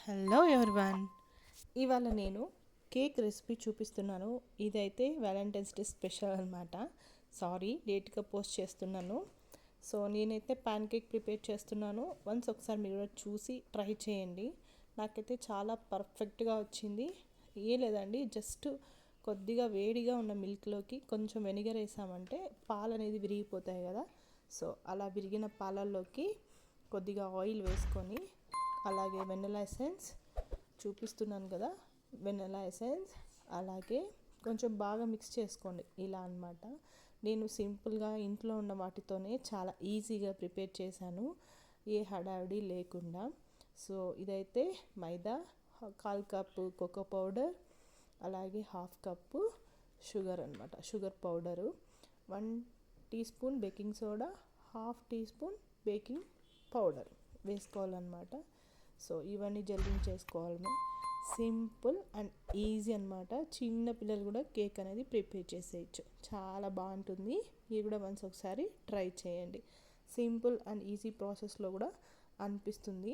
Hello everyone. ఇవాళ నేను cake recipe చూపిస్తున్నాను. ఇదైతే వ్యాలంటైన్స్ డే స్పెషల్ అనమాట. సారీ లేట్గా పోస్ట్ చేస్తున్నాను. సో నేనైతే ప్యాన్ కేక్ ప్రిపేర్ చేస్తున్నాను. వన్స్ ఒకసారి మీరు కూడా చూసి ట్రై చేయండి. నాకైతే చాలా పర్ఫెక్ట్గా వచ్చింది. ఏ లేదండి, జస్ట్ కొద్దిగా వేడిగా ఉన్న మిల్క్లోకి కొంచెం వెనిగర్ వేసామంటే పాలు అనేది విరిగిపోతాయి కదా. సో అలా విరిగిన పాలల్లోకి కొద్దిగా ఆయిల్ వేసుకొని, అలాగే వెనిలా ఎసెన్స్ చూపిస్తున్నాను కదా, వెనిలా ఎసెన్స్ అలాగే కొంచెం బాగా మిక్స్ చేసుకోండి. ఇలా అన్నమాట. నేను సింపుల్గా ఇంట్లో ఉన్న వాటితోనే చాలా ఈజీగా ప్రిపేర్ చేశాను, ఏ హడావిడి లేకుండా. సో ఇదైతే మైదా, 1/4 కప్పు కోకో పౌడర్, అలాగే 1/2 కప్పు షుగర్ అనమాట, sugar powder, 1 teaspoon baking soda, 1/2 teaspoon baking powder వేసుకోవాలన్నమాట. సో ఇవన్నీ జల్లించేసుకోవాలి. సింపుల్ అండ్ ఈజీ అనమాట. చిన్న పిల్లలు కూడా కేక్ అనేది ప్రిపేర్ చేసేయచ్చు, చాలా బాగుంటుంది. మీరు కూడా వన్స్ ఒకసారి ట్రై చేయండి. సింపుల్ అండ్ ఈజీ ప్రాసెస్లో కూడా అనిపిస్తుంది.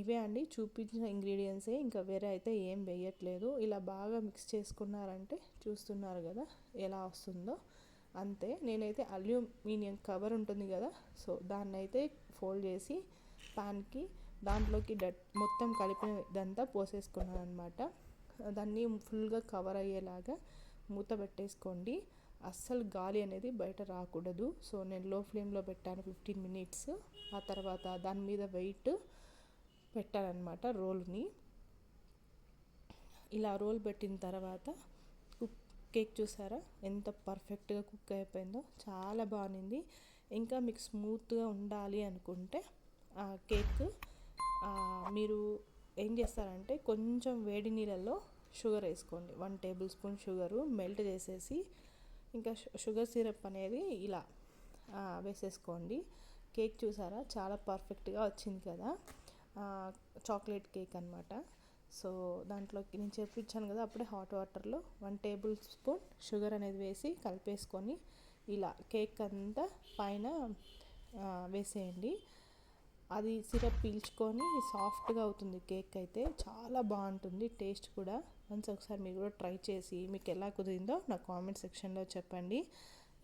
ఇవే అండి చూపించిన ఇంగ్రీడియంట్సే, ఇంకా వేరే అయితే ఏం వేయట్లేదు. ఇలా బాగా మిక్స్ చేసుకున్నారంటే చూస్తున్నారు కదా ఎలా వస్తుందో, అంతే. నేనైతే అల్యూమినియం కవర్ ఉంటుంది కదా, సో దాన్ని అయితే ఫోల్డ్ చేసి ప్యాన్కి దాంట్లోకి మొత్తం కలిపిన ఇదంతా పోసేసుకున్నాను అనమాట. దాన్ని ఫుల్గా కవర్ అయ్యేలాగా మూత పెట్టేసుకోండి. అస్సలు గాలి అనేది బయట రాకూడదు. సో నేను లో ఫ్లేమ్లో పెట్టాను 15 మినిట్స్. ఆ తర్వాత దాని మీద వెయిట్ పెట్టానమాట, రోల్ని. ఇలా రోల్ పెట్టిన తర్వాత కేక్ చూసారా ఎంత పర్ఫెక్ట్గా కుక్ అయిపోయిందో, చాలా బాగుంది. ఇంకా మీకు స్మూత్గా ఉండాలి అనుకుంటే కేక్ మీరు ఏం చేస్తారంటే కొంచెం వేడి నీళ్ళల్లో షుగర్ వేసుకోండి. 1 టేబుల్ స్పూన్ షుగరు మెల్ట్ చేసేసి, ఇంకా షుగర్ సిరప్ అనేది ఇలా వేసేసుకోండి. కేక్ చూసారా చాలా పర్ఫెక్ట్గా వచ్చింది కదా, చాక్లెట్ కేక్ అనమాట. సో దాంట్లోకి నేను చెప్పించాను కదా అప్పుడే, హాట్ వాటర్లో 1 టేబుల్ స్పూన్ షుగర్ అనేది వేసి కలిపేసుకొని ఇలా కేక్ అంతా పైన వేసేయండి. అది సిరప్ పీల్చుకొని సాఫ్ట్గా అవుతుంది కేక్, అయితే చాలా బాగుంటుంది టేస్ట్ కూడా. వన్స్ ఒకసారి మీరు కూడా ట్రై చేసి మీకు ఎలా కుదిరిందో నా కామెంట్ సెక్షన్లో చెప్పండి.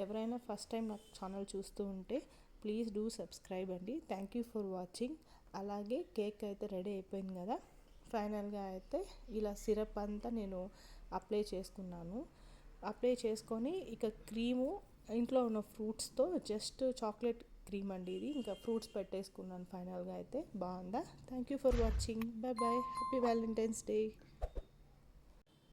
ఎవరైనా ఫస్ట్ టైం నా ఛానల్ చూస్తూ ఉంటే ప్లీజ్ డూ సబ్స్క్రైబ్ అండి. Thank you for watching. అలాగే కేక్ అయితే రెడీ అయిపోయింది కదా. ఫైనల్గా అయితే ఇలా సిరప్ అంతా నేను అప్లై చేసుకున్నాను. అప్లై చేసుకొని ఇక క్రీము ఇంట్లో ఉన్న ఫ్రూట్స్తో, జస్ట్ చాక్లెట్ క్రీమ్ అండి ఇది, ఇంకా ఫ్రూట్స్ పెట్టేసుకున్నాను. ఫైనల్గా అయితే బాగుందా. Thank you for watching. Bye bye. Happy Valentine's day.